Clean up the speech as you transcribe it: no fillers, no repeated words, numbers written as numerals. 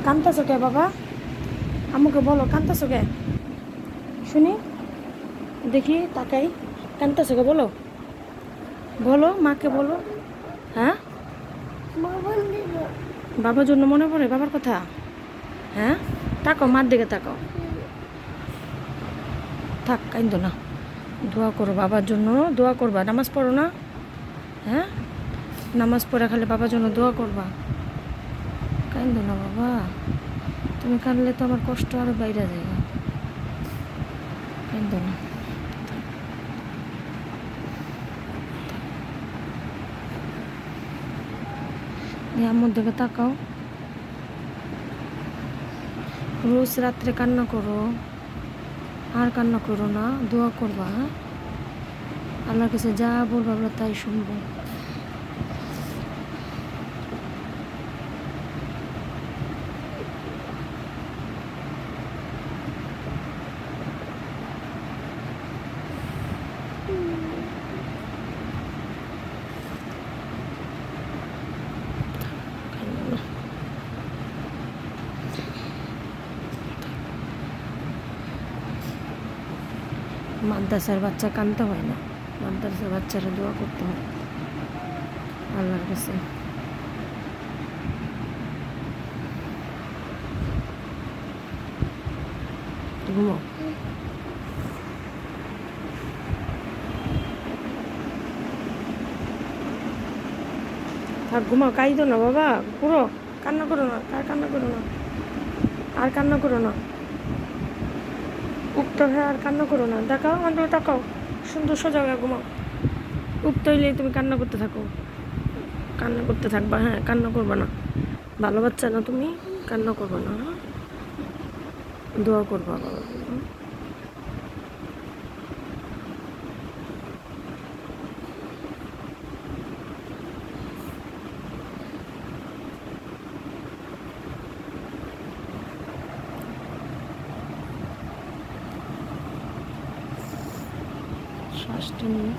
কান্তাছো কে বাবা? আম্মুকে বলো কান্তাছো কে? শুনি, দেখি তাকাই। কান্তাছো কে বলো, বলো মাকে বলো। হ্যাঁ, বাবার জন্য মনে পড়ে বাবার কথা? হ্যাঁ, তাকাও মার দিকে তাকাও। থাক কাইন্দো না, দোয়া করো বাবার জন্য। দোয়া করবা, নামাজ পড়ো না? হ্যাঁ, নামাজ পড়ে খালি বাবার জন্য দোয়া করবা। কাইন্দো না বাবা, তুমি কাঁদলে তো আমার কষ্ট আরো বাইরে যায়। কাইন্দো না। আম্মুর দিকে তাকাও। রোজ রাত্রে কান্না করো, আর কান্না করো না, দোয়া করবা। হ্যাঁ, আল্লাহর কাছে যা বলবো আমরা তাই শুনবো। মাদ্রাসার বাচ্চা কানতে হয় না, মাদ্রাসার বাচ্চারা দোয়া করতে হয় আল্লাহর কাছে। ঘুমো। থাক ঘুমাও, কাইদো না বাবা, পুরো কান্না করো না, আর কান্না করো না, আর কান্না করো না। উঠতে হয়ে আর কান্না করো না, দেখাও আঙ্গুলো তাকাও, সুন্দর সোজা হয়ে ঘুমাও। উঠতে হইলেই তুমি কান্না করতে থাকো, কান্না করতে থাকবা। হ্যাঁ, কান্না করবা না, ভালো বাচ্চা না তুমি, কান্না করবা না। হ্যাঁ, দোয়া করবা বাবা। শ্বাসটা নিয়ে